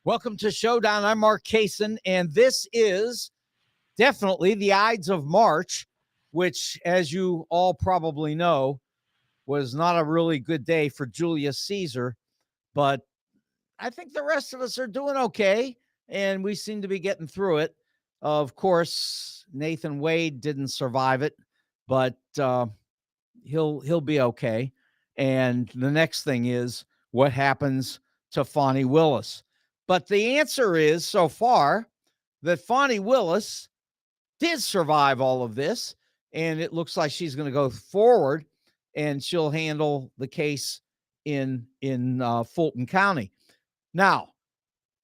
Welcome to Showdown. I'm Mark Kaysen, and this is definitely the Ides of March, which, as you all probably know, was not a really good day for Julius Caesar. But I think the rest of us are doing okay, and we seem to be getting through it. Of course, Nathan Wade didn't survive it, but he'll be okay. And the next thing is what happens to Fani Willis. But the answer is so far that Fani Willis did survive all of this, and it looks like she's going to go forward and she'll handle the case in Fulton County. Now,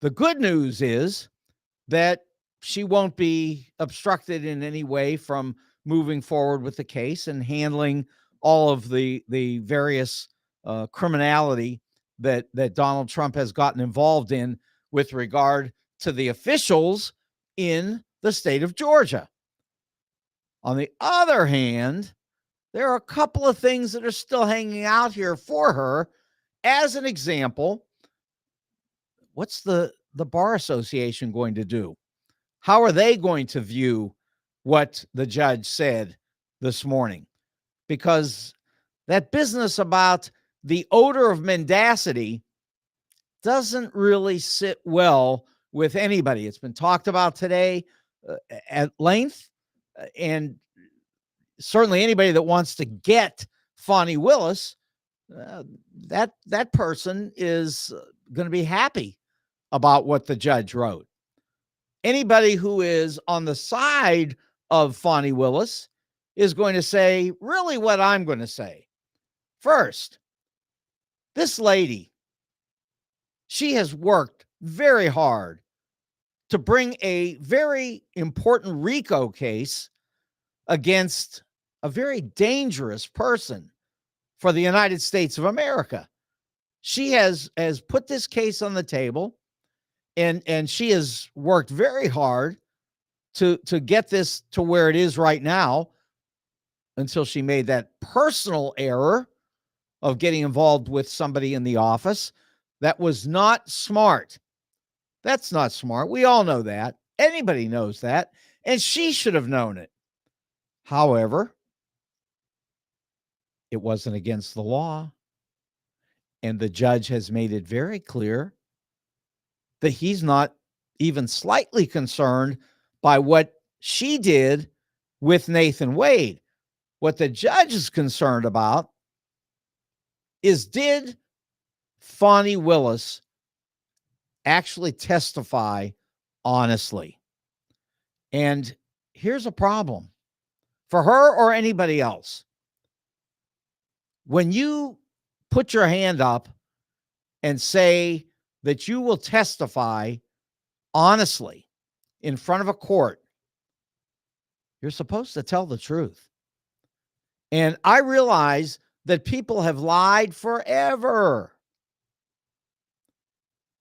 the good news is that she won't be obstructed in any way from moving forward with the case and handling all of the various criminality that Donald Trump has gotten involved in with regard to the officials in the state of Georgia. On the other hand, there are a couple of things that are still hanging out here for her. As an example, what's the Bar Association going to do? How are they going to view what the judge said this morning? Because that business about the odor of mendacity doesn't really sit well with anybody. It's been talked about today at length, and certainly anybody that wants to get Fani Willis, that person is going to be happy about what the judge wrote. Anybody who is on the side of Fani Willis is going to say really what I'm going to say. First, this lady, she has worked very hard to bring a very important RICO case against a very dangerous person for the United States of America. She has put this case on the table, and she has worked very hard to get this to where it is right now, until she made that personal error of getting involved with somebody in the office. That was not smart. That's not smart. We all know that. Anybody knows that. And she should have known it. However, it wasn't against the law. And the judge has made it very clear that he's not even slightly concerned by what she did with Nathan Wade. What the judge is concerned about is, did Fani Willis actually testify honestly? And here's a problem for her or anybody else. When you put your hand up and say that you will testify honestly in front of a court, you're supposed to tell the truth. And I realize that people have lied forever.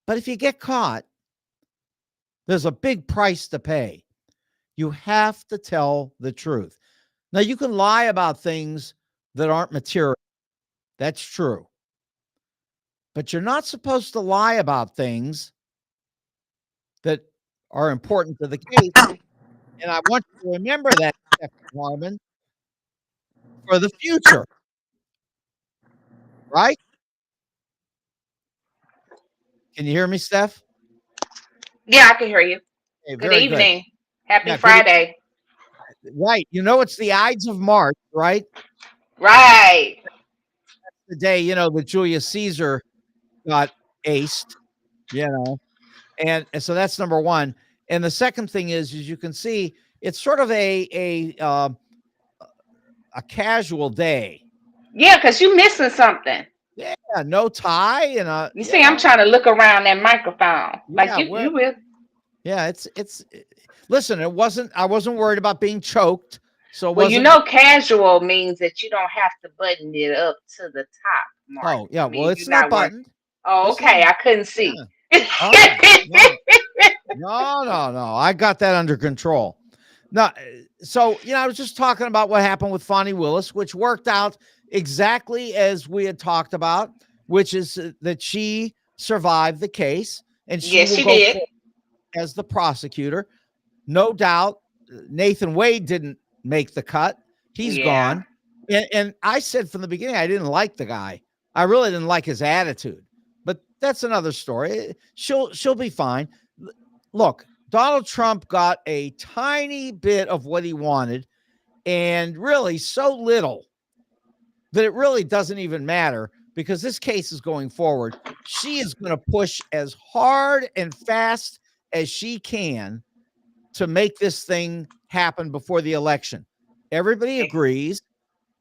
But if you get caught, there's a big price to pay. You have to tell the truth. Now, you can lie about things that aren't material. That's true. But you're not supposed to lie about things that are important to the case. And I want you to remember that, Stephanie Harmon, for the future. Right? Can you hear me, Steph? Yeah, I can hear you. Okay, Good very good. evening. Happy Yeah, Friday. right. You know, it's the Ides of March, right? Right. The day, that Julius Caesar got aced, and so that's number one. And the second thing is, as you can see, it's sort of a casual day. Yeah, because you missing something. Yeah, no tie and You see, I'm trying to look around that microphone. Like yeah, you will. yeah, listen, I wasn't worried about being choked. So it Well, you wasn't. know, casual means that you don't have to button it up to the top, Mark. Oh, yeah. I Well, mean, it's you're not not worried. buttoned. Oh, It's okay. not. I couldn't see. Yeah. Oh, no. I got that under control. No, so, I was just talking about what happened with Fani Willis, which worked out exactly as we had talked about, which is that she survived the case. and she Yes, will she go did. forward as the prosecutor. No doubt, Nathan Wade didn't make the cut. He's Yeah. gone. And I said from the beginning, I didn't like the guy. I really didn't like his attitude. But that's another story. She'll be fine. Look, Donald Trump got a tiny bit of what he wanted, and really so little that it really doesn't even matter because this case is going forward. She is going to push as hard and fast as she can to make this thing happen before the election. Everybody agrees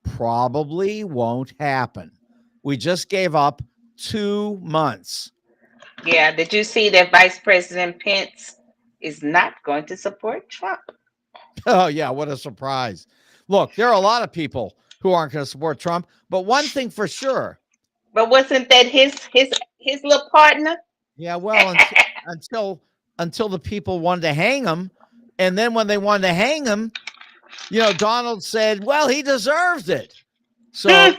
probably won't happen. We just gave up 2 months. Yeah. Did you see that Vice President Pence is not going to support Trump? Oh, yeah, what a surprise. Look, there are a lot of people who aren't going to support Trump, but one thing for sure. But wasn't that his little partner? Yeah, well, until the people wanted to hang him, and then when they wanted to hang him, Donald said, "Well, he deserves it." So,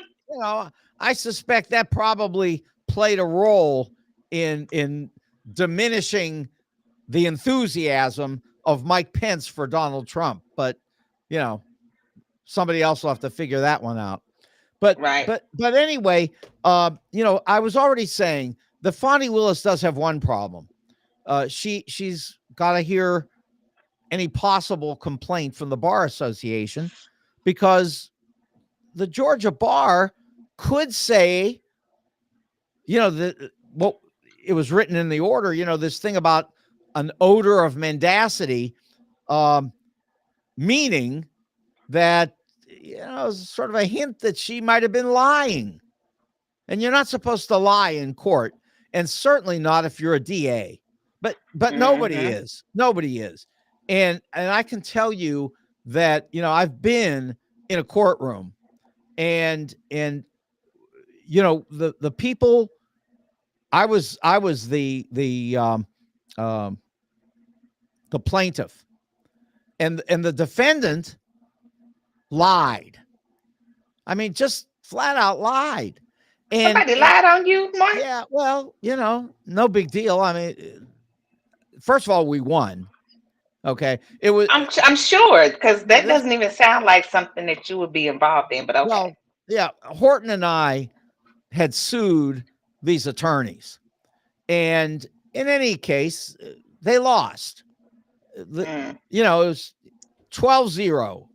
I suspect that probably played a role in diminishing the enthusiasm of Mike Pence for Donald Trump. But, somebody else will have to figure that one out. But Right. but anyway, I was already saying the Fonnie Willis does have one problem. She's got to hear any possible complaint from the Bar Association because the Georgia Bar could say, what it was written in the order, this thing about an odor of mendacity, meaning that, sort of a hint that she might have been lying. And you're not supposed to lie in court, and certainly not if you're a DA. But nobody is. Nobody is. And I can tell you that, I've been in a courtroom and the people, I was the plaintiff, and the defendant lied. I mean, just flat out lied. Somebody lied on you, Mark? Yeah, well, no big deal. I mean, first of all, we won. Okay, it was. I'm sure, because that doesn't even sound like something that you would be involved in. But okay. Well, yeah, Horton and I had sued these attorneys, and in any case, they lost. It was 12-0.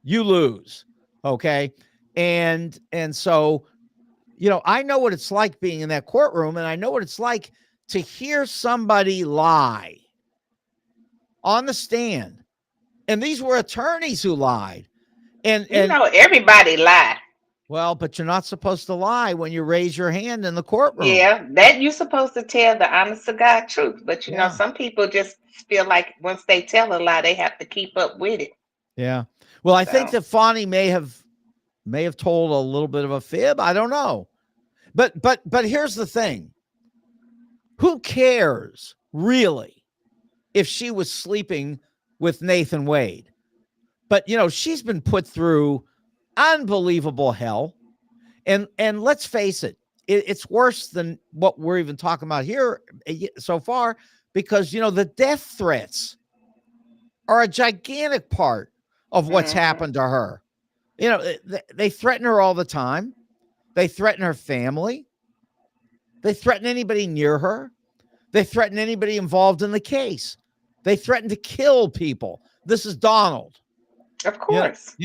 You lose. Okay, and so. I know what it's like being in that courtroom, and I know what it's like to hear somebody lie on the stand. And these were attorneys who lied. And everybody lie. Well, but you're not supposed to lie when you raise your hand in the courtroom. Yeah, that you're supposed to tell the honest to God truth. But some people just feel like once they tell a lie, they have to keep up with it. Yeah. Well, I think that Fonnie may have told a little bit of a fib. I don't know. But here's the thing. Who cares really if she was sleeping with Nathan Wade? But she's been put through unbelievable hell. And let's face it, it's worse than what we're even talking about here so far, because the death threats are a gigantic part of what's happened to her. They threaten her all the time. They threaten her family. They threaten anybody near her. They threaten anybody involved in the case. They threaten to kill people. This is Donald. Of course.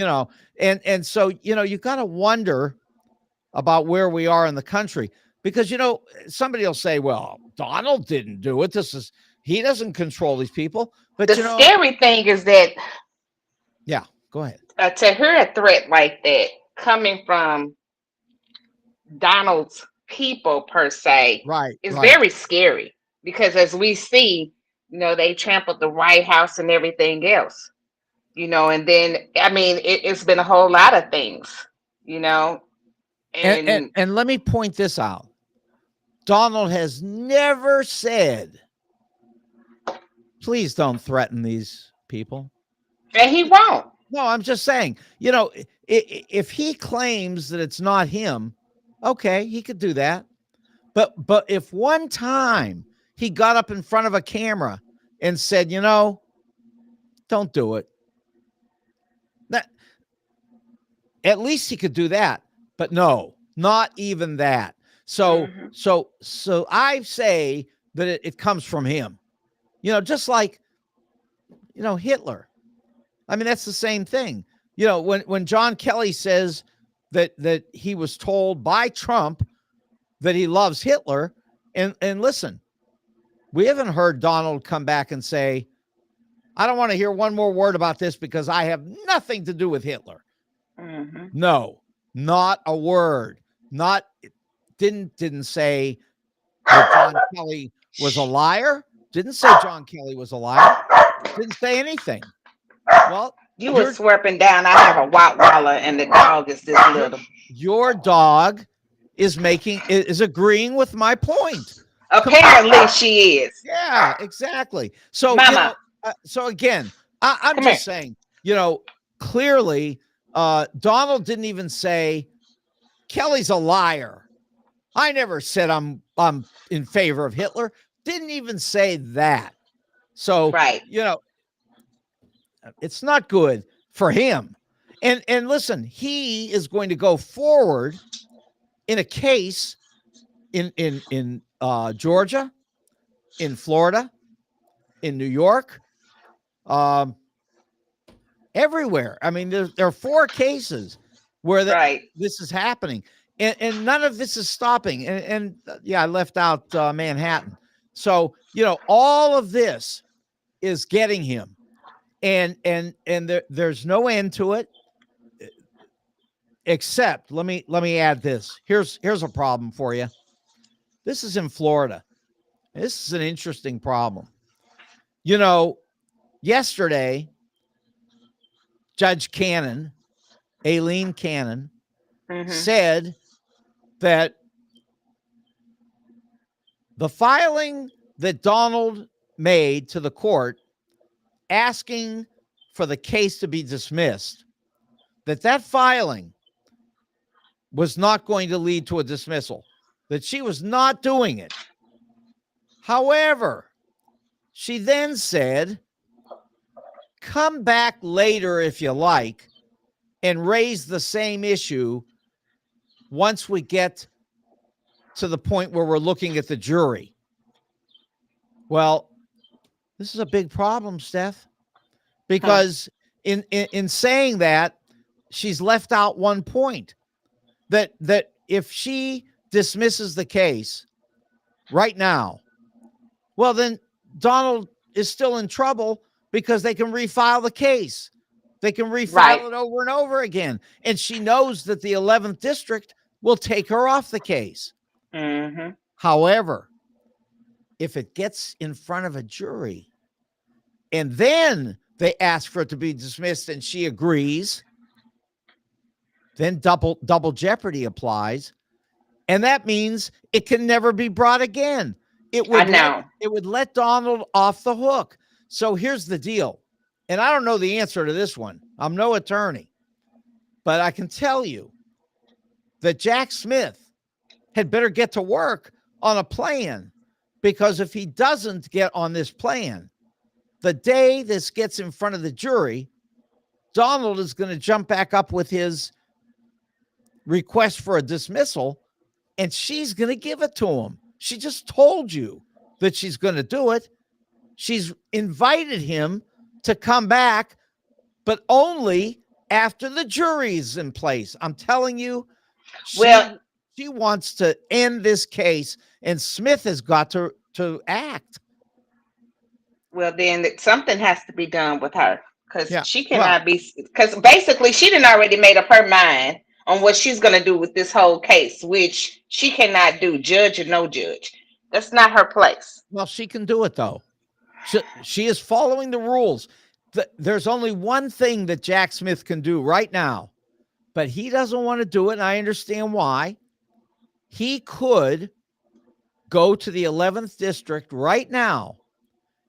And so, you got to wonder about where we are in the country because, somebody will say, well, Donald didn't do it. He doesn't control these people. But the scary thing is that. Yeah, go ahead. To hear a threat like that coming from Donald's people per se, is very scary because as we see, they trampled the White House and everything else, and then, I mean, it's been a whole lot of things, and let me point this out. Donald has never said, please don't threaten these people. And he won't. No, I'm just saying, if he claims that it's not him, okay, he could do that. But if one time he got up in front of a camera and said, don't do it. That, at least he could do that. But no, not even that. So I say that it comes from him. Just like, Hitler. I mean, that's the same thing. When John Kelly says that he was told by Trump that he loves Hitler, and listen, we haven't heard Donald come back and say, I don't want to hear one more word about this because I have nothing to do with Hitler. Mm-hmm. No, not a word. Didn't say that John Kelly was a liar. Didn't say John Kelly was a liar. Didn't say anything. Well, you were swerping down. I have a Rottweiler, and the dog is this little. Your dog is agreeing with my point. Apparently, she is. Yeah, exactly. So, Mama. So again, I'm just saying, clearly, Donald didn't even say Kelly's a liar. I never said I'm in favor of Hitler. Didn't even say that. So, right. It's not good for him. And listen, he is going to go forward in a case in Georgia, in Florida, in New York, everywhere. I mean, there are 4 cases where this is happening, and none of this is stopping. And I left out Manhattan. So all of this is getting him, and there's no end to it. Except, let me add this. Here's a problem for you. This is in Florida. This is an interesting problem. Yesterday, Judge Cannon, Aileen Cannon, said that the filing that Donald made to the court asking for the case to be dismissed, that filing was not going to lead to a dismissal, that she was not doing it. However, she then said, come back later if you like and raise the same issue once we get to the point where we're looking at the jury. Well, this is a big problem, Steph, because in saying that, she's left out one point, that if she dismisses the case right now, well, then Donald is still in trouble because they can refile the case. They can refile it over and over again. And she knows that the 11th district will take her off the case. Mm-hmm. However, if it gets in front of a jury and then they ask for it to be dismissed and she agrees, then double jeopardy applies. And that means it can never be brought again. It would let Donald off the hook. So here's the deal. And I don't know the answer to this one. I'm no attorney. But I can tell you that Jack Smith had better get to work on a plan, because if he doesn't get on this plan, the day this gets in front of the jury, Donald is going to jump back up with his request for a dismissal, and she's going to give it to him. She just told you that she's going to do it. She's invited him to come back, but only after the jury's in place. I'm telling you, she wants to end this case, and Smith has got to act. Well, then something has to be done with her, because she cannot be, because basically she didn't already made up her mind on what she's going to do with this whole case, which she cannot do, judge or no judge. That's not her place. Well, she can do it, though. She is following the rules. There's only one thing that Jack Smith can do right now, but he doesn't want to do it, and I understand why. He could go to the 11th district right now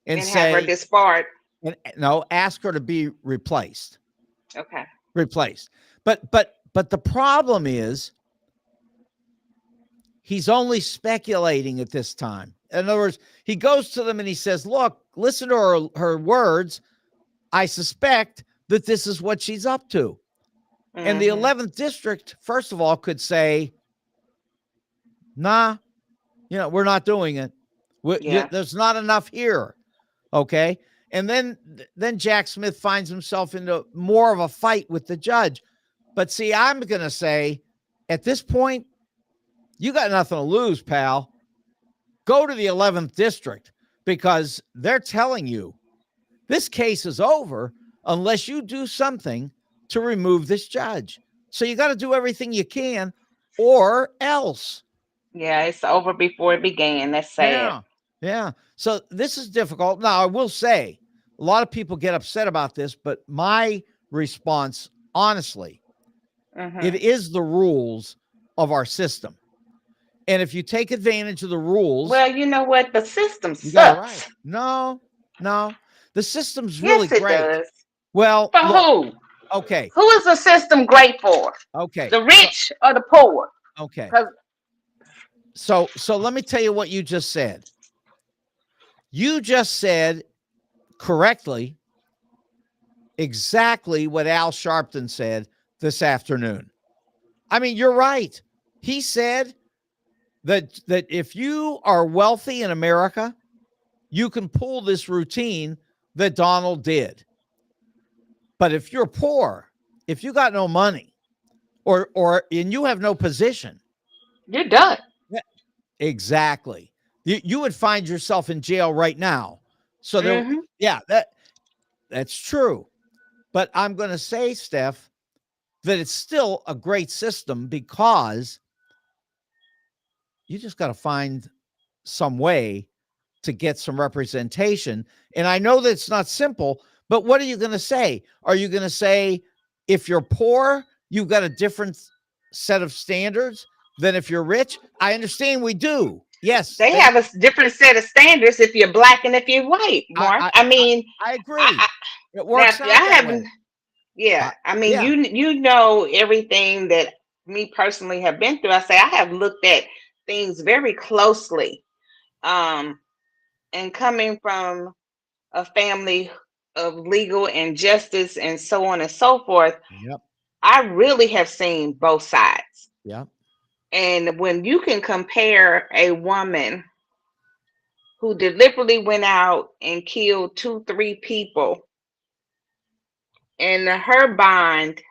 and say, have her disbarred. No, ask her to be replaced. Okay. Replaced. But the problem is he's only speculating at this time. In other words, he goes to them and he says, look, listen to her words. I suspect that this is what she's up to. Mm-hmm. And the 11th district, first of all, could say, nah, we're not doing it. There's not enough here. Okay. And then Jack Smith finds himself into more of a fight with the judge. But see, I'm going to say at this point, you got nothing to lose, pal. Go to the 11th district, because they're telling you this case is over unless you do something to remove this judge. So you got to do everything you can, or else. Yeah, it's over before it began. That's sad. Yeah. So this is difficult. Now, I will say a lot of people get upset about this, but my response, honestly, it is the rules of our system. And if you take advantage of the rules. Well, you know what? The system sucks. No. The system's really great. Yes, it does. Well, for who? Okay. Who is the system great for? Okay. The rich or the poor? Okay. So let me tell you what you just said. You just said correctly exactly what Al Sharpton said this afternoon. I mean, you're right. He said that if you are wealthy in America, you can pull this routine that Donald did. But if you're poor, if you got no money, and you have no position, you're done. Exactly. You would find yourself in jail right now. So that's true. But I'm going to say, Steph, that it's still a great system, because you just got to find some way to get some representation. And I know that it's not simple, but what are you going to say? Are you going to say, if you're poor, you've got a different set of standards than if you're rich? I understand we do. Yes. They have a different set of standards if you're black and if you're white, Mark. I mean, I agree. It works out that way. Yeah. I mean, you know everything that me personally have been through. I have looked at things very closely. And coming from a family of legal and justice and so on and so forth, I really have seen both sides. Yeah. And when you can compare a woman who deliberately went out and killed 2-3 people, and her bond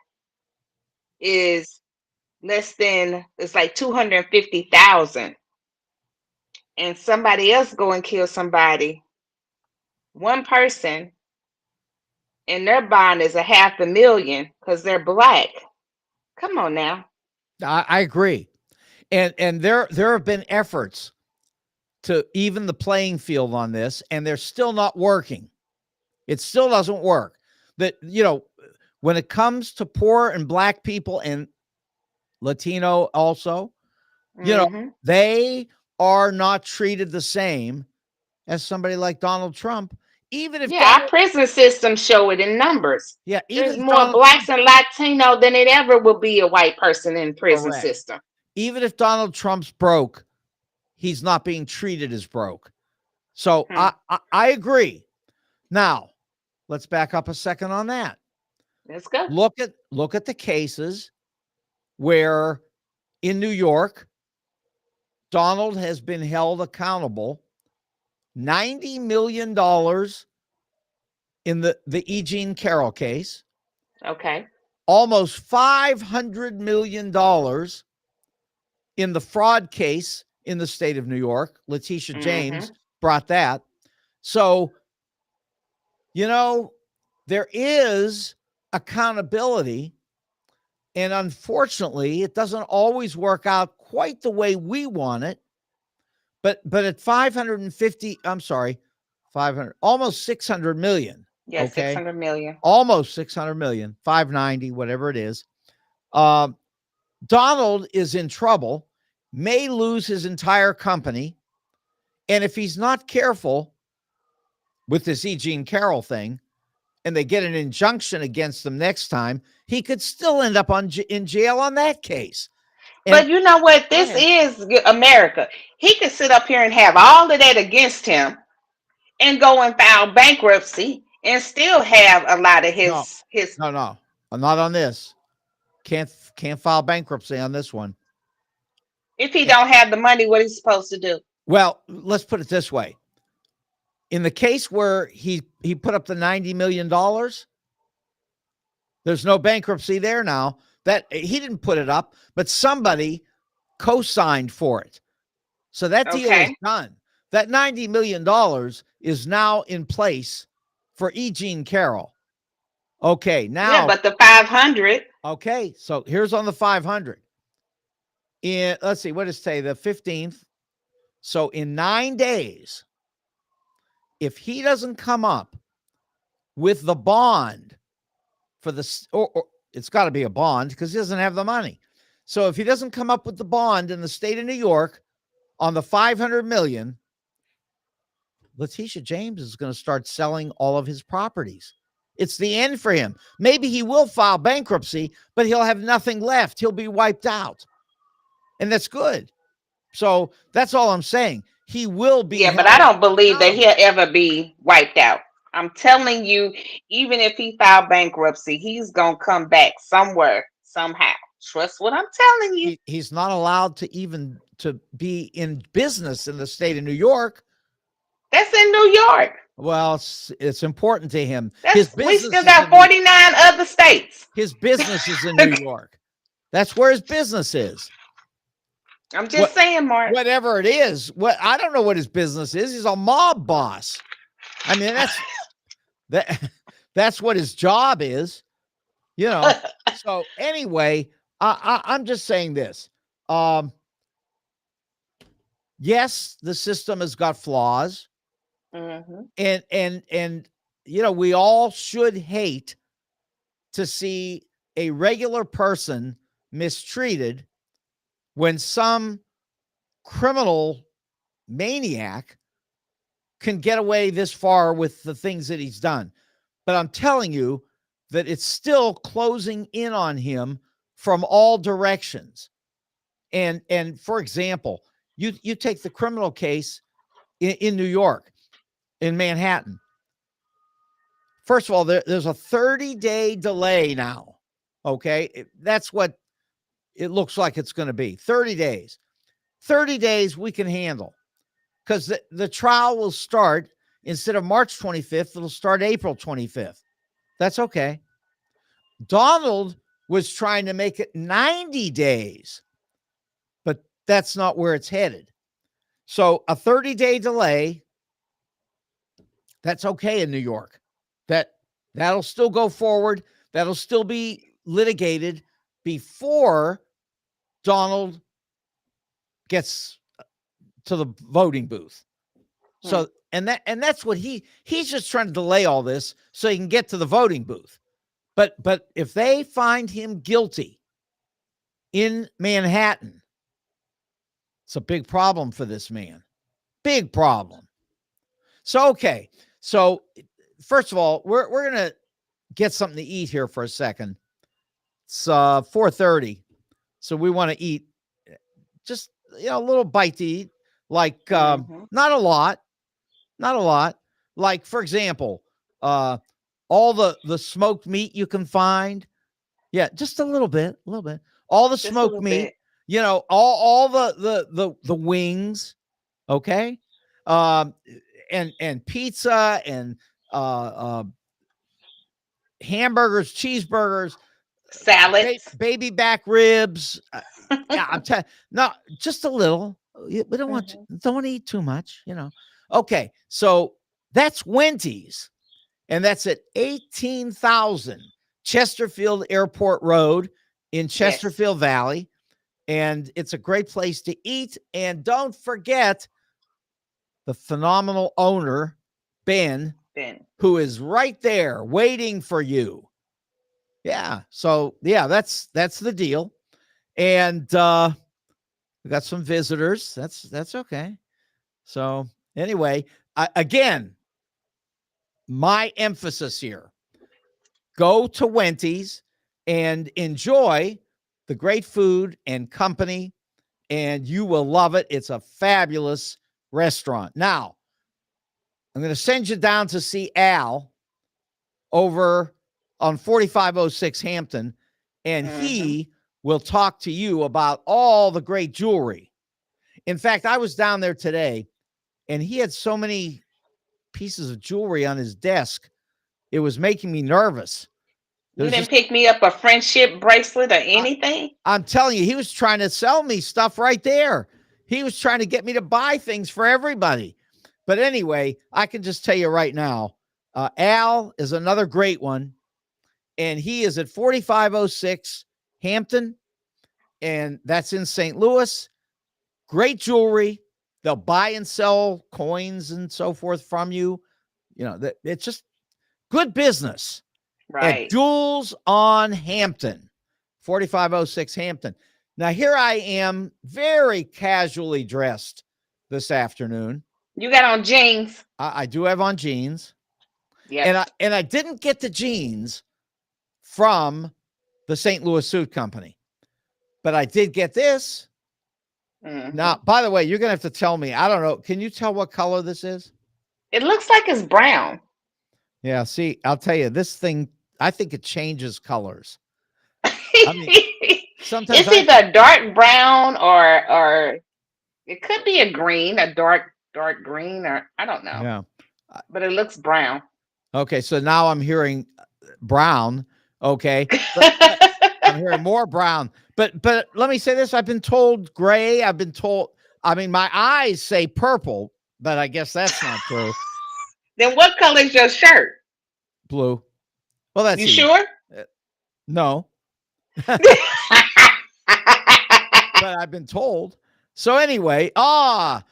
is it's like 250,000, and somebody else go and kill somebody, one person, and their bond is $500,000 because they're black. Come on now. I agree. And there have been efforts to even the playing field on this, and they're still not working. It still doesn't work. That, when it comes to poor and black people and Latino also, they are not treated the same as somebody like Donald Trump. Even if our prison system show it in numbers. Yeah, there's more blacks and Latino than it ever will be a white person in prison system. Even if Donald Trump's broke, he's not being treated as broke. So I agree. Now, let's back up a second on that. Let's go. Look at the cases where in New York, Donald has been held accountable. $90 million in the E. Jean Carroll case. Okay. Almost $500 million in the fraud case in the state of New York. Letitia James brought that. So, there is accountability, and unfortunately, it doesn't always work out quite the way we want it. But at 500, almost 600 million. Yeah, okay? 600 million. Almost 600 million, 590, whatever it is. Donald is in trouble, may lose his entire company. And if he's not careful with this E. Jean Carroll thing, and they get an injunction against him next time, he could still end up in jail on that case. But you know what? This is America. he could sit up here and have all of that against him and go and file bankruptcy and still have a lot of No, his. no. I'm not on this. Can't file bankruptcy on this one. If he don't have the money, what he's supposed to do? Well, let's put it this way. In the case where he put up the $90 million, there's no bankruptcy there now. That he didn't put it up, but somebody co-signed for it. So that deal is done. That $90 million is now in place for E. Jean Carroll. Okay, now. Yeah, but the 500. Okay, so here's on the 500. Let's see, what is today? The 15th. So in 9 days, if he doesn't come up with the bond for the, or it's got to be a bond because he doesn't have the money. So if he doesn't come up with the bond in the state of New York on the $500 million, Letitia James is going to start selling all of his properties. It's the end for him. Maybe he will file bankruptcy, but he'll have nothing left. He'll be wiped out. And that's good. So that's all I'm saying. He will be. Yeah, but I don't believe that he'll ever be wiped out. I'm telling you, even if he filed bankruptcy, he's going to come back somewhere, somehow. Trust what I'm telling you. He's not allowed to even to be in business in the state of New York. That's in New York. Well, it's important to him. We still got 49 other states. His business is in New York. That's where his business is. I'm just saying, Mark. Whatever it is, I don't know what his business is. He's a mob boss. I mean, that's what his job is, you know. So anyway, I'm just saying this. Yes, the system has got flaws. Mm-hmm. And you know, we all should hate to see a regular person mistreated when some criminal maniac can get away this far with the things that he's done. But I'm telling you that it's still closing in on him from all directions. And for example, you take the criminal case in New York, in Manhattan. First of all, there's a 30-day delay now. Okay. That's what it looks like it's going to be. 30 days. 30 days we can handle because the trial will start instead of March 25th. It'll start April 25th. That's okay. Donald was trying to make it 90 days, but that's not where it's headed. So a 30-day delay, that's okay in New York. That'll still go forward. That'll still be litigated before Donald gets to the voting booth. So, and that's what he's just trying to delay all this so he can get to the voting booth. But if they find him guilty in Manhattan, it's a big problem for this man. Big problem. So, okay. So first of all, we're going to get something to eat here for a second. It's 4:30. So we want to eat just, a little bite to eat, like not a lot. Like, for example, all the smoked meat you can find. Yeah, just a little bit. All the smoked meat, all the wings. Okay. And pizza and hamburgers, cheeseburgers, salads, baby back ribs. Yeah, I'm telling. No, just a little. We don't want to eat too much, Okay, so that's Wendy's, and that's at 18,000 Chesterfield Airport Road in Chesterfield Valley, and it's a great place to eat. And don't forget the phenomenal owner, Ben, who is right there waiting for you. Yeah. So that's the deal. And we got some visitors. That's okay. So anyway, again, my emphasis here, go to Wendy's and enjoy the great food and company and you will love it. It's a fabulous restaurant. Now, I'm going to send you down to see Al over on 4506 Hampton, and he will talk to you about all the great jewelry. In fact, I was down there today, and he had so many pieces of jewelry on his desk. It was making me nervous. You didn't pick me up a friendship bracelet or anything? I'm telling you, he was trying to sell me stuff right there. He was trying to get me to buy things for everybody. But anyway, I can just tell you right now, Al is another great one. And he is at 4506 Hampton. And that's in St. Louis. Great jewelry. They'll buy and sell coins and so forth from you. You know, it's just good business. Right. At Jewels on Hampton, 4506 Hampton. Now, here I am, very casually dressed this afternoon. You got on jeans. I do have on jeans. Yeah. And I didn't get the jeans from the St. Louis Suit Company, but I did get this. Now, by the way, you're going to have to tell me. I don't know. Can you tell what color this is? It looks like it's brown. Yeah, see, I'll tell you, this thing, I think it changes colors. I mean, sometimes it's either dark brown or it could be a green, a dark green, or I don't know. Yeah. But it looks brown. Okay, so now I'm hearing brown. Okay. But I'm hearing more brown. But let me say this. I've been told gray. I've been told, I mean, my eyes say purple, but I guess that's not true. Then what color is your shirt? Blue. Well, that's you easy. Sure? No. But I've been told. So anyway, Charles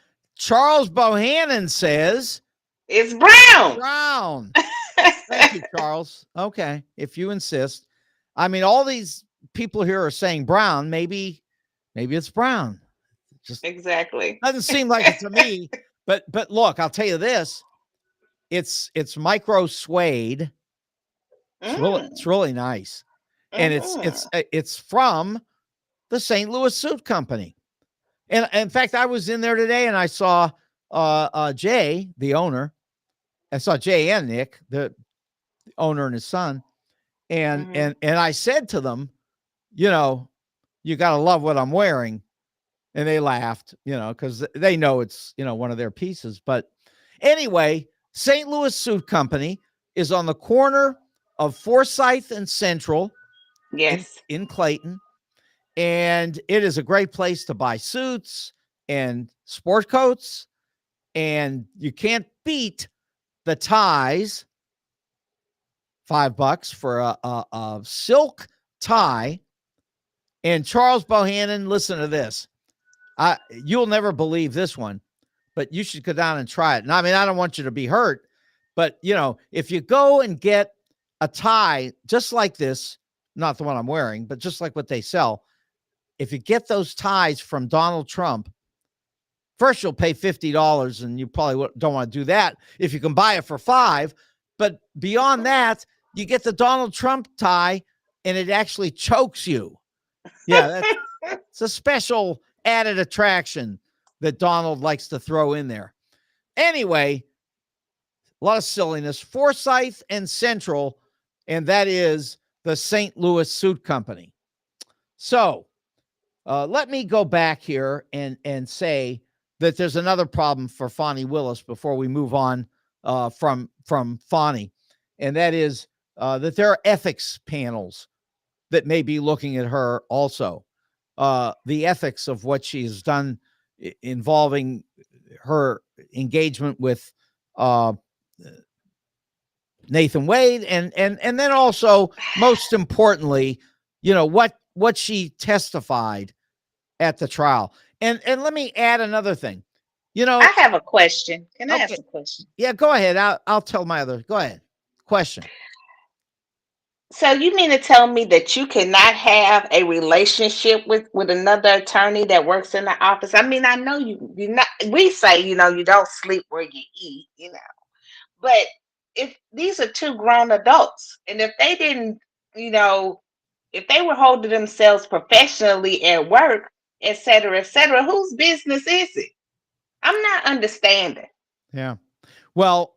Bohannon says it's brown. Brown. Thank you, Charles. Okay, if you insist. I mean, all these people here are saying brown. Maybe it's brown. Just exactly. Doesn't seem like it to me. But look, I'll tell you this. It's micro suede. It's really nice. And it's from the St. Louis Suit Company. And in fact, I was in there today and I saw Jay, the owner. I saw Jay and Nick, the owner, and his son. And I said to them, you know, you got to love what I'm wearing. And they laughed, you know, because they know it's, you know, one of their pieces. But anyway, St. Louis Suit Company is on the corner of Forsyth and Central. Yes. In Clayton. And it is a great place to buy suits and sport coats. And you can't beat the ties. $5 for a silk tie. And Charles Bohannon, listen to this. You'll never believe this one, but you should go down and try it. And I mean, I don't want you to be hurt, but you know, if you go and get a tie just like this, not the one I'm wearing, but just like what they sell, if you get those ties from Donald Trump, first you'll pay $50, and you probably don't want to do that if you can buy it for $5. But beyond that, you get the Donald Trump tie, and it actually chokes you. Yeah, it's a special added attraction that Donald likes to throw in there. Anyway, a lot of silliness. Forsyth and Central, and that is the St. Louis Suit Company. So let me go back here and say that there's another problem for Fonnie Willis before we move on from Fonnie, and that is that there are ethics panels that may be looking at her also. The ethics of what she's done involving her engagement with Nathan Wade, and then also, most importantly, you know, what she testified at the trial. And let me add another thing. You know, I have a question. Can I ask a question? Yeah, go ahead. I'll tell my other. Go ahead. Question. So you mean to tell me that you cannot have a relationship with another attorney that works in the office? I mean, I know you not. We say, you know, you don't sleep where you eat, you know. But if these are two grown adults, and if they didn't, you know, if they were holding themselves professionally at work, et cetera. Whose business is it? I'm not understanding. Yeah. Well,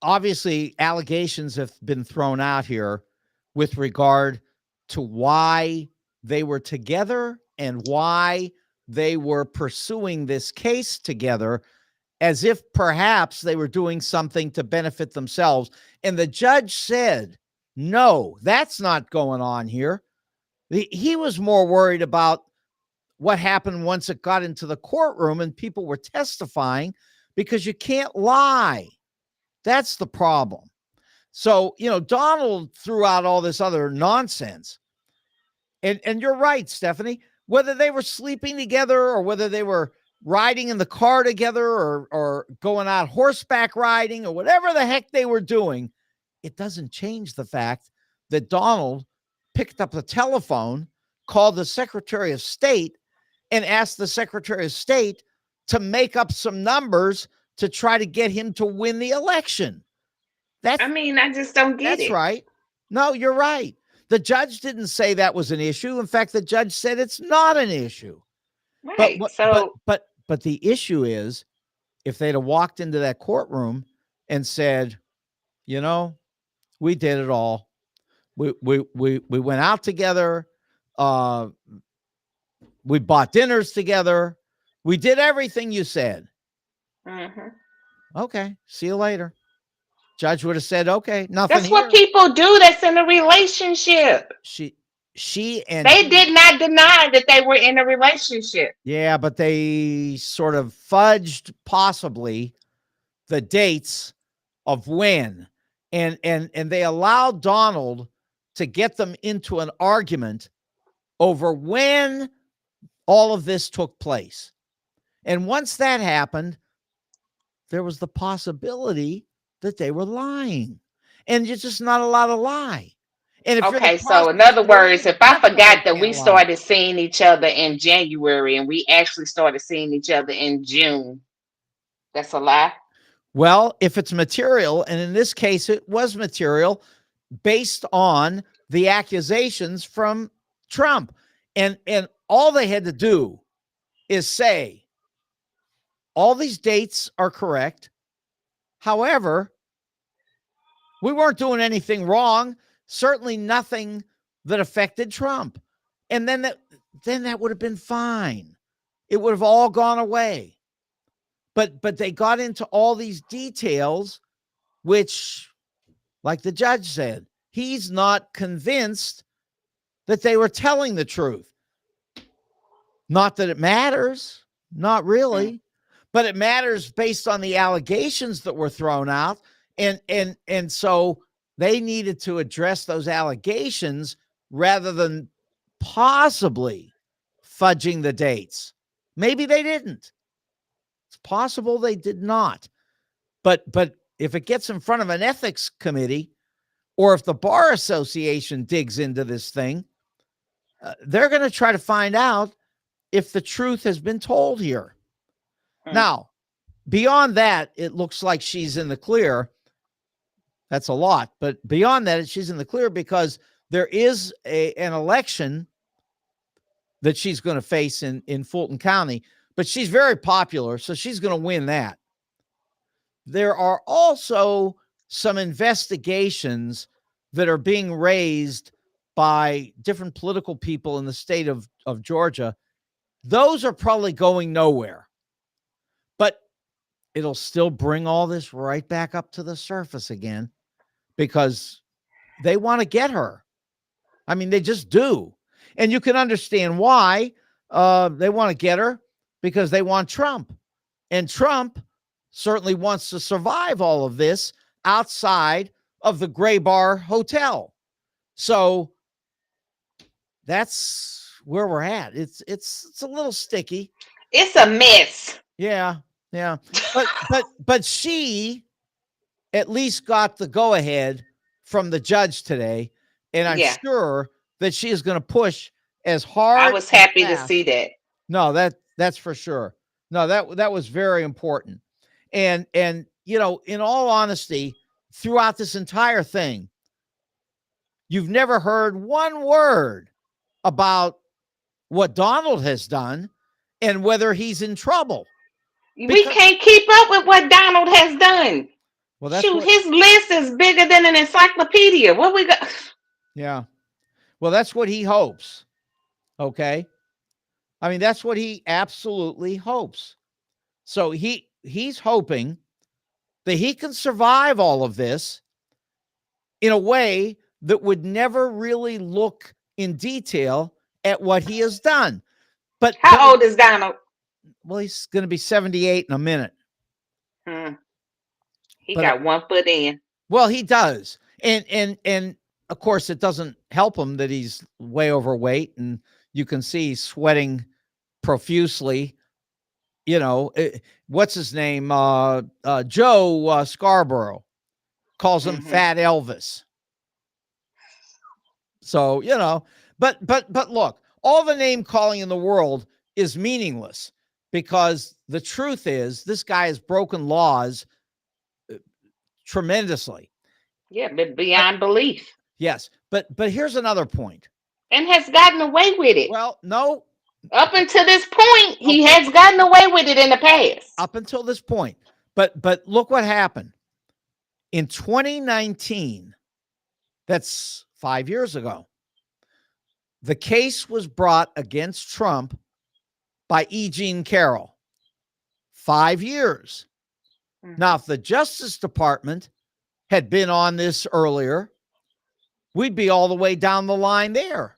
obviously, allegations have been thrown out here with regard to why they were together and why they were pursuing this case together, as if perhaps they were doing something to benefit themselves. And the judge said, no, that's not going on here. He was more worried about what happened once it got into the courtroom and people were testifying, because you can't lie. That's the problem. So, Donald threw out all this other nonsense. And you're right, Stephanie, whether they were sleeping together or whether they were riding in the car together or going out horseback riding or whatever the heck they were doing, it doesn't change the fact that Donald picked up the telephone, called the Secretary of State, and asked the Secretary of State to make up some numbers to try to get him to win the election. I just don't get it. That's right. No, you're right. The judge didn't say that was an issue. In fact, the judge said it's not an issue. Right. But the issue is, if they'd have walked into that courtroom and said, we did it all. We went out together. We bought dinners together. We did everything you said. Mm-hmm. Okay, see you later. Judge would have said, okay, nothing. That's what people do. That's in a relationship. They did not deny that they were in a relationship. Yeah, but they sort of fudged possibly the dates of when, and they allowed Donald to get them into an argument over when all of this took place. And once that happened, there was the possibility that they were lying, and you're just not allowed to lie. And if so in other words, if I forgot that we started seeing each other in January and we actually started seeing each other in June, that's a lie? Well, if it's material, and in this case, it was material based on the accusations from Trump. And all they had to do is say, all these dates are correct. However, we weren't doing anything wrong. Certainly nothing that affected Trump. And then that would have been fine. It would have all gone away. But they got into all these details, which, like the judge said, he's not convinced that they were telling the truth. Not that it matters, not really, but it matters based on the allegations that were thrown out. And so they needed to address those allegations rather than possibly fudging the dates. Maybe they didn't. It's possible they did not. But if it gets in front of an ethics committee, or if the Bar Association digs into this thing, they're going to try to find out if the truth has been told here. Now, beyond that, it looks like she's in the clear. That's a lot. But beyond that, she's in the clear because there is an election that she's going to face in Fulton County. But she's very popular, so she's going to win that. There are also some investigations that are being raised by different political people in the state of Georgia. Those are probably going nowhere. But it'll still bring all this right back up to the surface again because they want to get her. I mean, they just do. And you can understand why they want to get her, because they want Trump. And Trump certainly wants to survive all of this outside of the Gray Bar Hotel. So that's where we're at. It's a little sticky. It's a mess. Yeah. But she at least got the go ahead from the judge today, and I'm sure that she is going to push as hard. I was happy to see that. No, that's for sure. No, that was very important. And in all honesty, throughout this entire thing, you've never heard one word about what Donald has done and whether he's in trouble. We can't keep up with what Donald has done. Well, shoot, his list is bigger than an encyclopedia. What we got? Yeah. Well, that's what he hopes. Okay. I mean, that's what he absolutely hopes. So he's hoping that he can survive all of this in a way that would never really look in detail at what he has done. But how old is Donald? Well, he's going to be 78 in a minute. He got 1 foot in. Well, he does. And of course, it doesn't help him that he's way overweight, and you can see he's sweating profusely. You know, what's his name? Joe Scarborough calls him Fat Elvis. So, you know, but look, all the name calling in the world is meaningless, because the truth is this guy has broken laws tremendously. Yeah, but beyond belief. Yes, but here's another point. And has gotten away with it. Well, no. Up until this point, he has gotten away with it in the past. Up until this point. But look what happened. In 2019, that's 5 years ago, the case was brought against Trump by E. Jean Carroll. 5 years. Now, if the Justice Department had been on this earlier, we'd be all the way down the line there.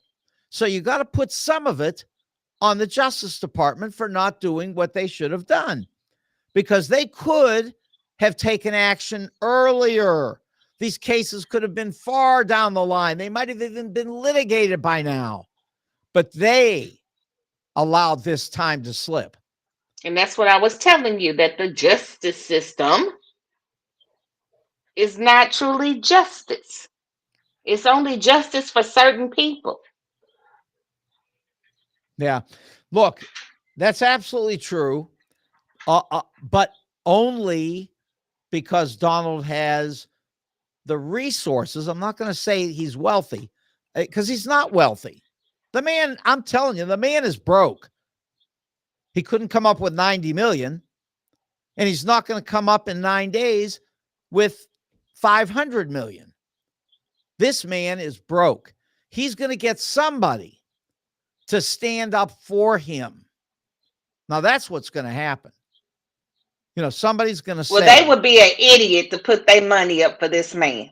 So you got to put some of it on the Justice Department for not doing what they should have done, because they could have taken action earlier. These cases could have been far down the line. They might have even been litigated by now, but they allowed this time to slip. And that's what I was telling you, that the justice system is not truly justice. It's only justice for certain people. Yeah. Look, that's absolutely true. But only because Donald has the resources. I'm not going to say he's wealthy, because he's not wealthy. The man, I'm telling you, the man is broke. He couldn't come up with 90 million, and he's not going to come up in 9 days with 500 million. This man is broke. He's going to get somebody to stand up for him. Now, that's what's going to happen. You know, somebody's going to say... Well, they would be an idiot to put their money up for this man.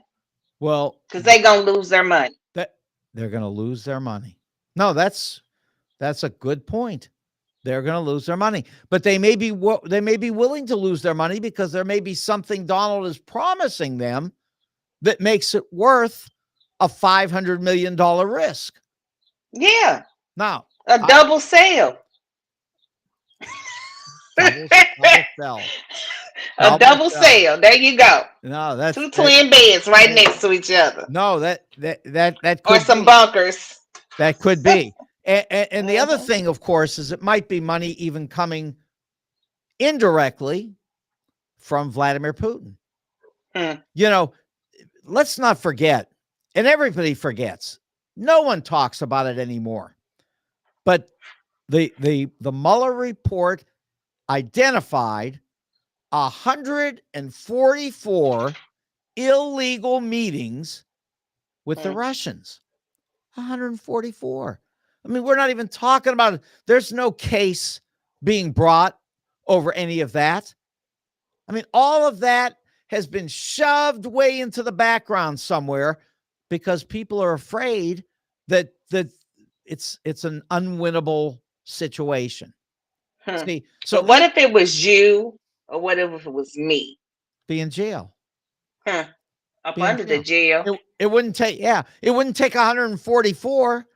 Well... Because they're going to lose their money. They're going to lose their money. No, that's a good point. They're going to lose their money. But they may be willing to lose their money because there may be something Donald is promising them that makes it worth a $500 million risk. Yeah. Now, a double sale. Double sell. A double sale. There you go. No, that's two twin beds right next to each other. No, that could or some bunkers. That could be. And the other thing, of course, is it might be money even coming indirectly from Vladimir Putin. You know, let's not forget, and everybody forgets, no one talks about it anymore. But the Mueller report identified 144 illegal meetings with the Russians. 144. I mean, we're not even talking about it. There's no case being brought over any of that. I mean, all of that has been shoved way into the background somewhere because people are afraid that it's an unwinnable situation. See, so what if it was you, or what if it was me? Be in jail. Up under the jail. It wouldn't take, it wouldn't take 144.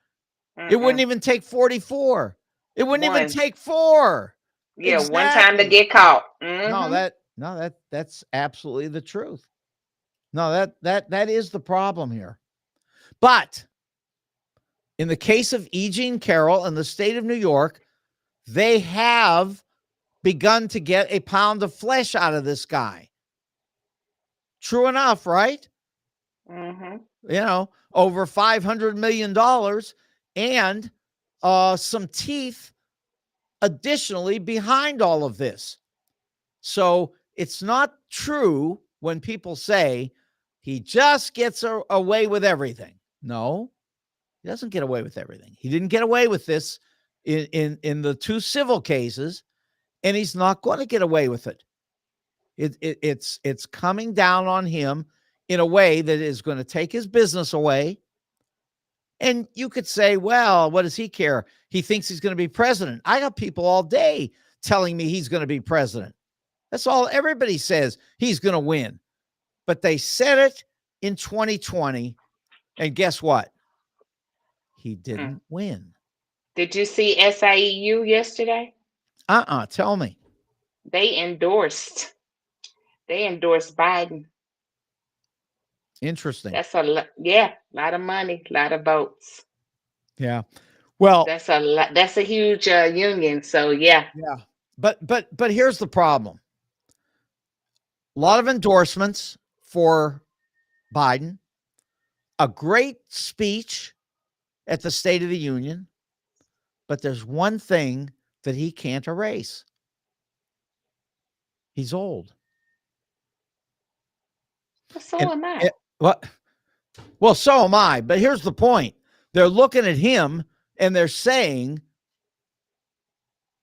It wouldn't even take 44. It wouldn't even take 4. Yeah, exactly. One time to get caught. That's absolutely the truth. No, that is the problem here. But in the case of E. Jean Carroll and the state of New York, they have begun to get a pound of flesh out of this guy. True enough, right? You know, over $500 million. And some teeth additionally behind all of this. So it's not true when people say he just gets away with everything. No, he doesn't get away with everything. He didn't get away with this in the 2 civil cases, and he's not going to get away with it. It's coming down on him in a way that is going to take his business away. And you could say, well, what does he care? He thinks he's going to be president. I got people all day telling me he's going to be president. That's all everybody says. He's going to win. But they said it in 2020. And guess what? He didn't win. Did you see SIEU yesterday? Tell me. They endorsed Biden. Interesting. That's a lot of money, a lot of votes. Yeah. Well, that's a huge union. So yeah. Yeah. But here's the problem. A lot of endorsements for Biden, a great speech at the State of the Union, but there's one thing that he can't erase. He's old. So am I. What? Well, so am I. But here's the point. They're looking at him and they're saying,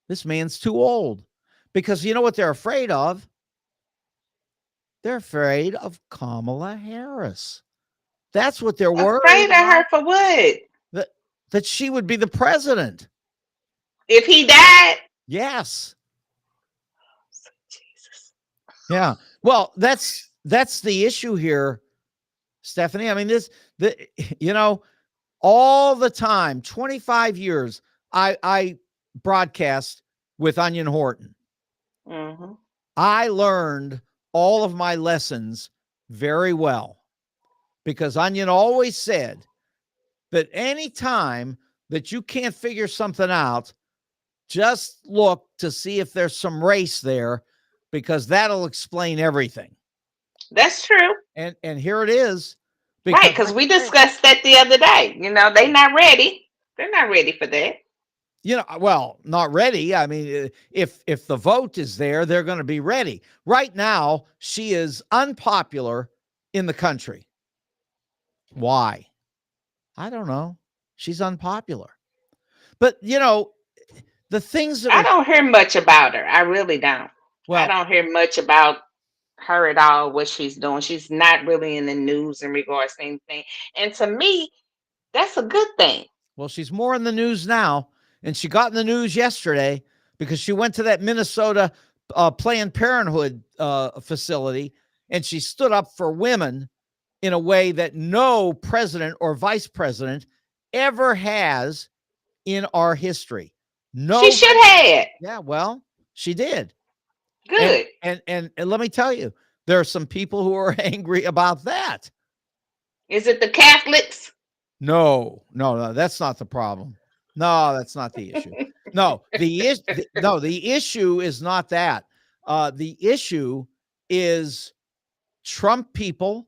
this man's too old. Because you know what they're afraid of? They're afraid of Kamala Harris. That's what they're worried about. Afraid of her for what? That she would be the president. If he died? Yes. Jesus. Yeah. Well, that's the issue here, Stephanie. I mean, all the time, 25 years, I broadcast with Onion Horton. Mm-hmm. I learned all of my lessons very well because Onion always said that any time that you can't figure something out, just look to see if there's some race there because that'll explain everything. That's true. And here it is. Because we discussed that the other day. They're not ready. They're not ready for that. Well, not ready. I mean, if the vote is there, they're going to be ready. Right now, she is unpopular in the country. Why? I don't know. She's unpopular. But, the things that I don't hear much about her. I really don't. Well, I don't hear much about her at all, what she's doing. She's not really in the news in regards to anything. And to me, that's a good thing. Well, she's more in the news now. And she got in the news yesterday because she went to that Minnesota Planned Parenthood facility and she stood up for women in a way that no president or vice president ever has in our history. No, she should have. Yeah, well, she did. Good. And let me tell you, there are some people who are angry about that. Is it the Catholics? No, that's not the problem. No, that's not the issue. No, the issue is not that. The issue is Trump people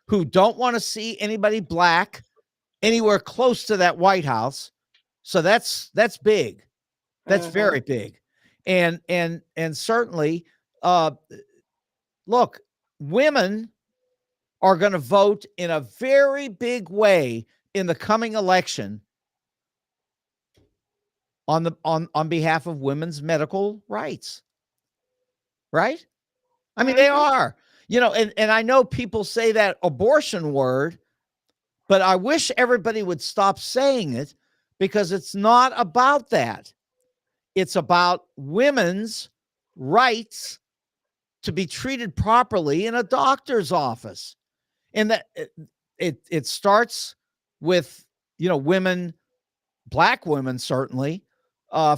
who don't want to see anybody black anywhere close to that White House. So that's big. That's very big. And certainly, look, women are going to vote in a very big way in the coming election on behalf of women's medical rights. Right? I mean, they are, and I know people say that abortion word, but I wish everybody would stop saying it because it's not about that. It's about women's rights to be treated properly in a doctor's office. And that it starts with, women, black women, certainly,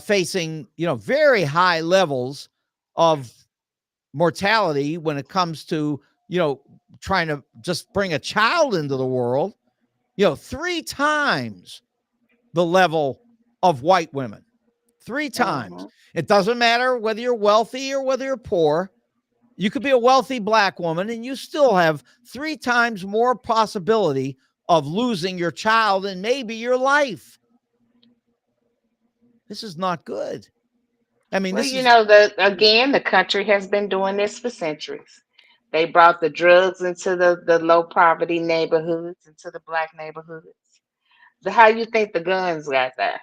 facing, very high levels of mortality when it comes to, trying to just bring a child into the world, 3 times the level of white women. 3 times. It doesn't matter whether you're wealthy or whether you're poor. You could be a wealthy black woman and you still have 3 times more possibility of losing your child and maybe your life. This is not good. I mean, Well, this you is know, the country has been doing this for centuries. They brought the drugs into the low poverty neighborhoods, into the black neighborhoods. How you think the guns got there?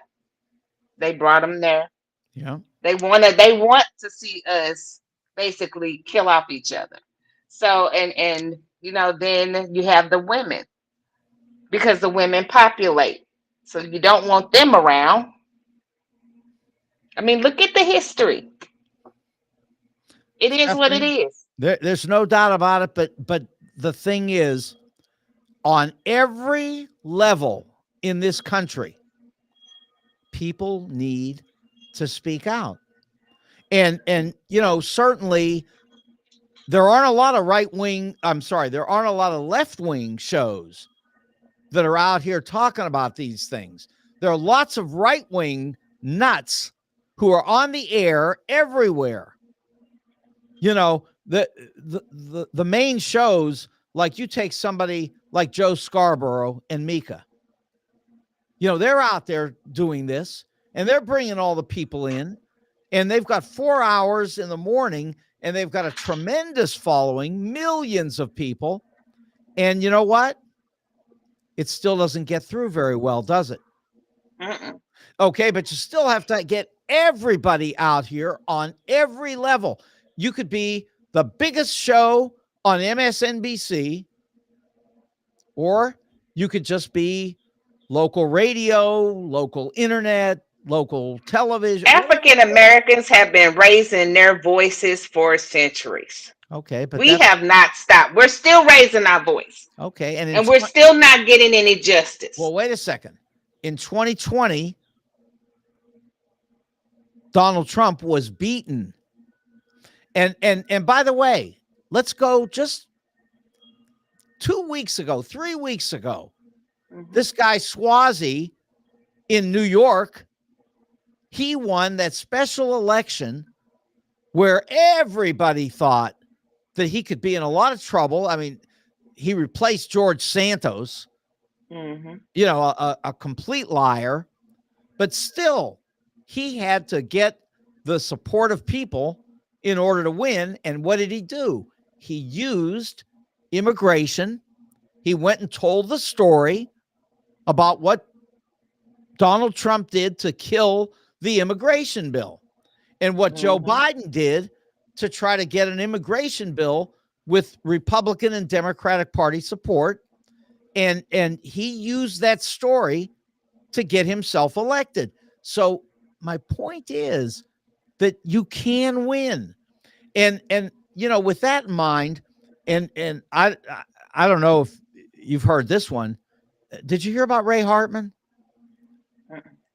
They brought them there. yeah. They want to see us basically kill off each other. So and you know, then you have the women because the women populate. So you don't want them around. I mean, look at the history. It is what it Stephanie, is. there's no doubt about it. But the thing is, on every level in this country, people need to speak out. And certainly there aren't a lot of there aren't a lot of left-wing shows that are out here talking about these things. There are lots of right-wing nuts who are on the air everywhere. The main shows, like you take somebody like Joe Scarborough and Mika, they're out there doing this and they're bringing all the people in, and they've got 4 hours in the morning and they've got a tremendous following, millions of people. And you know what? It still doesn't get through very well, does it? Mm-mm. Okay, but you still have to get everybody out here on every level. You could be the biggest show on MSNBC, or you could just be local radio, local internet, local television. African Americans have been raising their voices for centuries. Okay, but we have not stopped. We're still raising our voice. Okay, and we're still not getting any justice. Well, wait a second. In 2020, Donald Trump was beaten. And by the way, let's go just 3 weeks ago, this guy Swazi in New York, he won that special election where everybody thought that he could be in a lot of trouble. I mean, he replaced George Santos, a complete liar, but still he had to get the support of people in order to win. And what did he do? He used immigration. He went and told the story about what Donald Trump did to kill the immigration bill and what Joe Biden did to try to get an immigration bill with Republican and Democratic Party support. And he used that story to get himself elected. So my point is that you can win. And with that in mind, and I don't know if you've heard this one. Did you hear about Ray Hartman?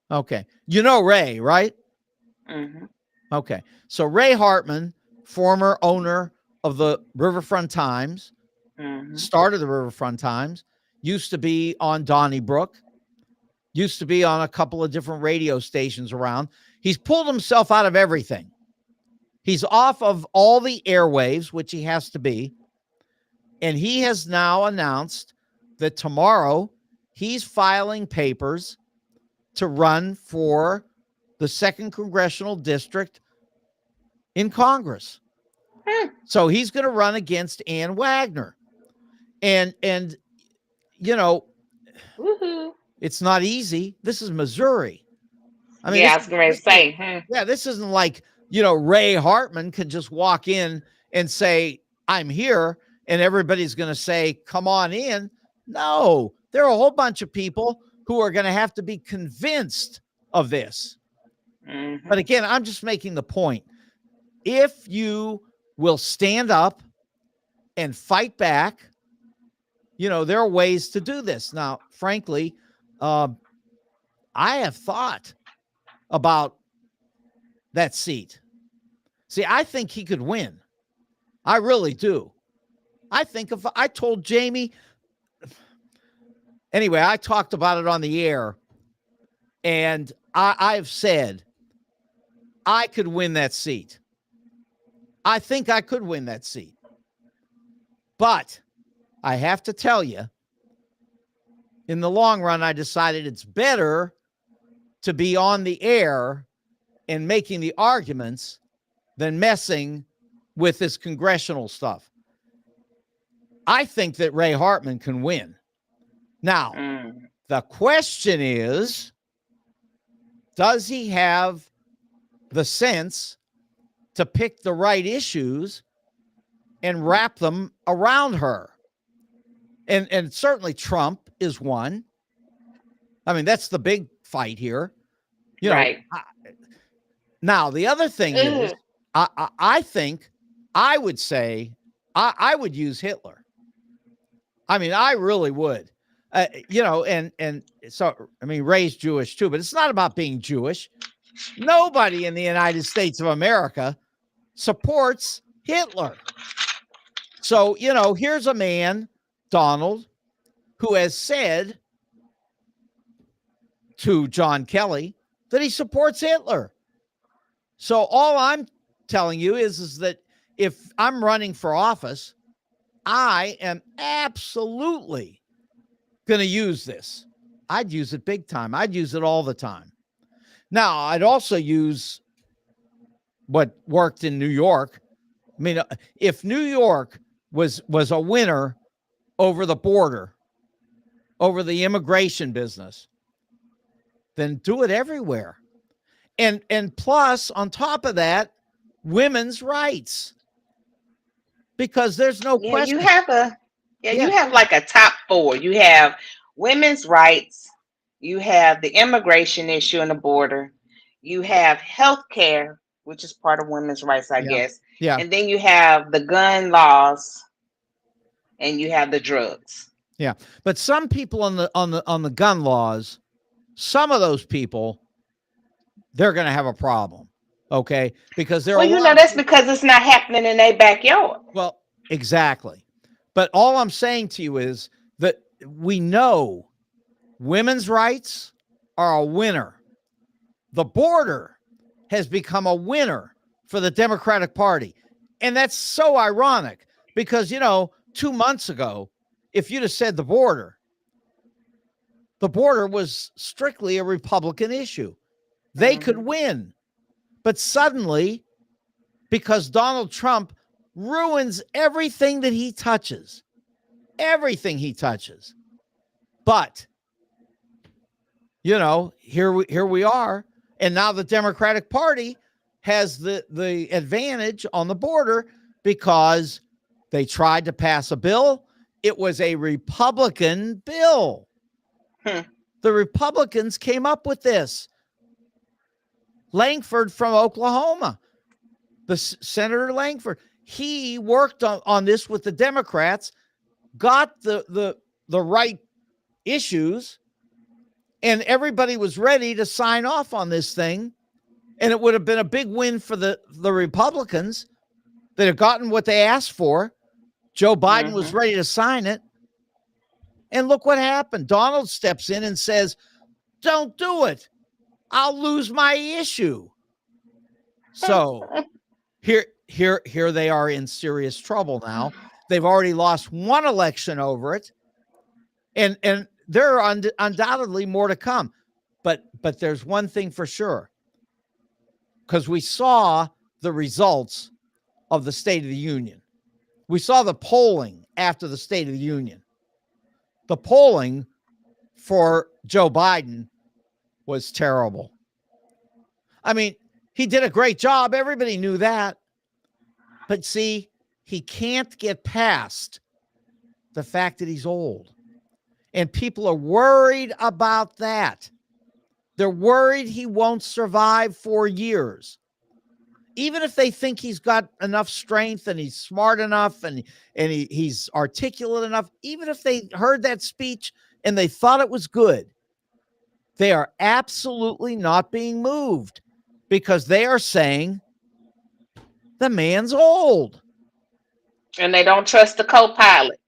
Okay. You know Ray, right? Okay. So Ray Hartman, former owner of the Riverfront Times, started the Riverfront Times, used to be on Donnybrook, used to be on a couple of different radio stations around. He's pulled himself out of everything. He's off of all the airwaves, which he has to be. And he has now announced that tomorrow he's filing papers to run for the 2nd Congressional District in Congress. So he's going to run against Ann Wagner. And it's not easy. This is Missouri. I mean, I was going to say. Yeah, this isn't like, Ray Hartman could just walk in and say, I'm here, and everybody's going to say, come on in. No, there are a whole bunch of people who are going to have to be convinced of this. But again, I'm just making the point. If you will stand up and fight back, there are ways to do this. Now, frankly, I have thought about that seat. See, I think he could win. I really do. I think if I told Jamie, anyway, I talked about it on the air, and I've said I could win that seat. I think I could win that seat. But I have to tell you, in the long run, I decided it's better to be on the air and making the arguments than messing with this congressional stuff. I think that Ray Hartman can win. Now, the question is, does he have the sense to pick the right issues and wrap them around her? And certainly Trump is one. I mean, that's the big fight here. You know, now, the other thing is, I think I would say I would use Hitler. I mean, I really would. You know, and so, I mean, Ray's Jewish too, but it's not about being Jewish. Nobody in the United States of America supports Hitler. So, you know, here's a man, Donald, who has said to John Kelly that he supports Hitler. So all I'm telling you is that if I'm running for office, I am absolutely going to use this. I'd use it big time. I'd use it all the time. Now, I'd also use what worked in New York. I mean, if New York was a winner over the border, over the immigration business, then do it everywhere. And plus, on top of that, women's rights. Because there's no question. You have like a top four. You have women's rights, you have the immigration issue and the border, you have health care, which is part of women's rights, I guess. Yeah. And then you have the gun laws and you have the drugs. Yeah. But some people on the gun laws, some of those people, they're going to have a problem. Okay? Because that's because it's not happening in their backyard. Well, exactly. But all I'm saying to you is that we know women's rights are a winner. The border has become a winner for the Democratic Party. And that's so ironic because, you know, 2 months ago, if you'd have said the border was strictly a Republican issue. They could win. But suddenly, because Donald Trump ruins everything that he touches, but, you know, here we are. And now the Democratic Party has the advantage on the border because they tried to pass a bill. It was a Republican bill. The Republicans came up with this. Langford from Oklahoma, Senator Langford, he worked on this with the Democrats, got the right issues, and everybody was ready to sign off on this thing. And it would have been a big win for the Republicans that had gotten what they asked for. Joe Biden was ready to sign it. And look what happened. Donald steps in and says, don't do it. I'll lose my issue. So here they are in serious trouble now. They've already lost one election over it. And there are undoubtedly more to come. But there's one thing for sure. Because we saw the results of the State of the Union. We saw the polling after the State of the Union. The polling for Joe Biden was terrible. I mean, he did a great job. Everybody knew that. But see, he can't get past the fact that he's old. And people are worried about that. They're worried he won't survive 4 years. Even if they think he's got enough strength and he's smart enough and he's articulate enough, even if they heard that speech and they thought it was good, they are absolutely not being moved because they are saying the man's old. And they don't trust the co-pilot.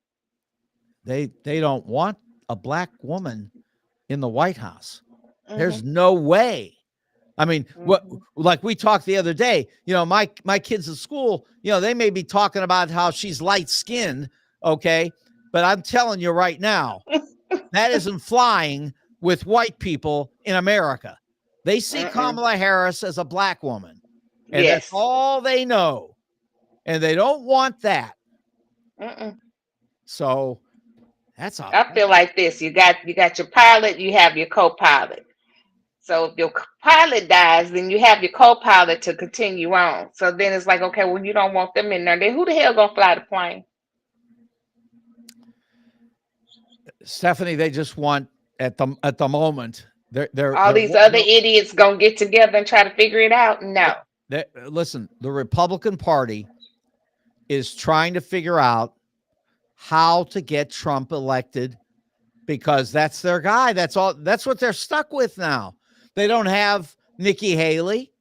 They don't want a black woman in the White House. There's no way. I mean, like we talked the other day, you know, my kids at school, you know, they may be talking about how she's light skinned. Okay. But I'm telling you right now, that isn't flying with white people in America. They see Kamala Harris as a black woman, and Yes. that's all they know, and they don't want that. So that's all. I feel like this: you got your pilot, you have your co-pilot. So if your pilot dies, then you have your co-pilot to continue on. So then it's like, okay, well, you don't want them in there. Then who the hell gonna fly the plane? Stephanie, they just want at the moment. All these other idiots gonna get together and try to figure it out. No. Listen, the Republican Party is trying to figure out how to get Trump elected because that's their guy. That's all. That's what they're stuck with now. They don't have Nikki Haley.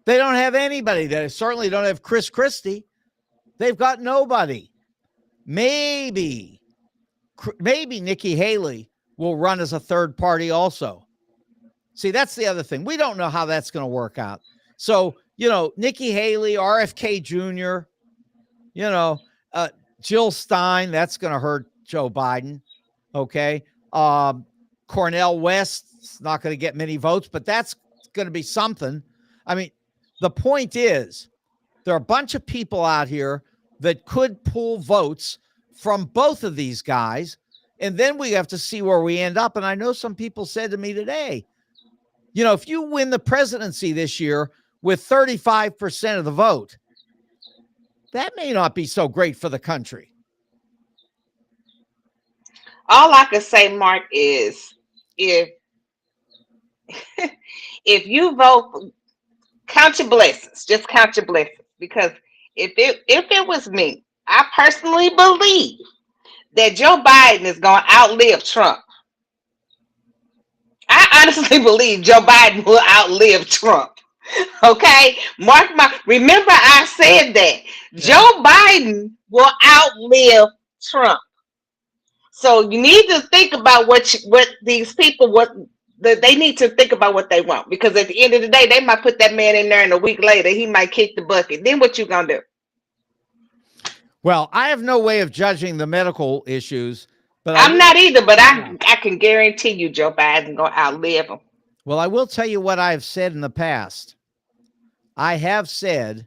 They don't have anybody. They certainly don't have Chris Christie. They've got nobody. Maybe Nikki Haley will run as a third party also. See, that's the other thing. We don't know how that's going to work out. So, Nikki Haley, RFK Jr., Jill Stein, that's going to hurt Joe Biden. Okay. Cornel West's not going to get many votes, but that's going to be something. I mean, the point is there are a bunch of people out here that could pull votes from both of these guys. And then we have to see where we end up. And I know some people said to me today, if you win the presidency this year with 35% of the vote, that may not be so great for the country. All I can say, Mark, is if you vote, count your blessings. Just count your blessings. Because if it was me, I personally believe that Joe Biden is going to outlive Trump. I honestly believe Joe Biden will outlive Trump. Okay? Remember I said that. Yeah. Joe Biden will outlive Trump. So you need to think about what these people, they need to think about what they want. Because at the end of the day, they might put that man in there and a week later, he might kick the bucket. Then what you going to do? Well, I have no way of judging the medical issues, but I'm not either, but I can guarantee you Joe Biden going to outlive him. Well, I will tell you what I've said in the past. I have said,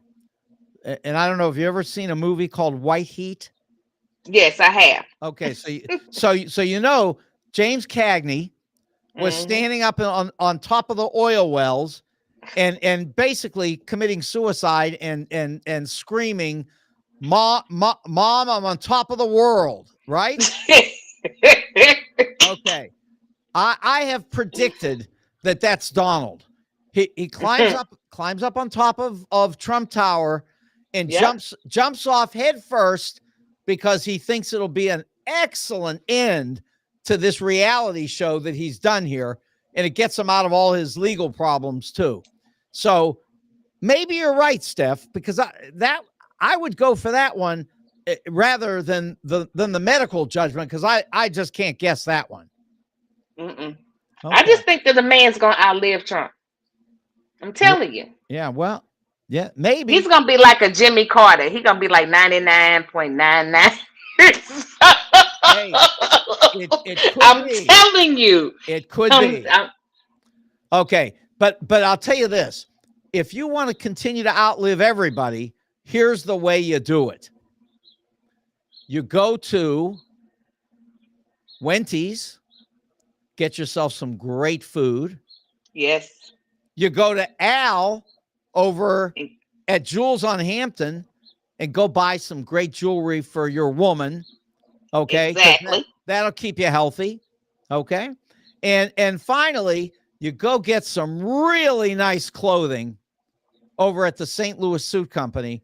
and I don't know, have you ever seen a movie called White Heat? Yes, I have. Okay, so James Cagney was standing up on top of the oil wells and basically committing suicide and screaming, Mom, I'm on top of the world, right? Okay. I have predicted that that's Donald. He climbs up on top of Trump Tower and jumps off head first because he thinks it'll be an excellent end to this reality show that he's done here, and it gets him out of all his legal problems too. So maybe you're right, Steph, because I would go for that one rather than the medical judgment, because I just can't guess that one. Okay. I just think that the man's going to outlive Trump. I'm telling you. Yeah, well, yeah, maybe. He's going to be like a Jimmy Carter. He's going to be like 99.99. Hey, it could I'm be. telling you. It could be. Okay, but I'll tell you this. If you want to continue to outlive everybody, here's the way you do it. You go to Wendy's, get yourself some great food. Yes. You go to Al over at Jewels on Hampton and go buy some great jewelry for your woman. Okay. Exactly. That'll keep you healthy. Okay. And finally, you go get some really nice clothing over at the St. Louis Suit Company,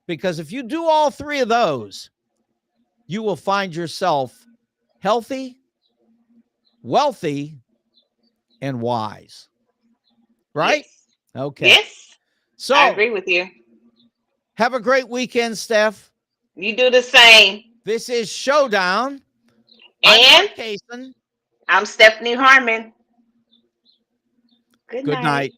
because if you do all three of those, you will find yourself healthy, wealthy, and wise. Right? Yes. Okay. Yes. So I agree with you. Have a great weekend, Steph. You do the same. This is Showdown. And I'm I'm Stephanie Harmon. Good night.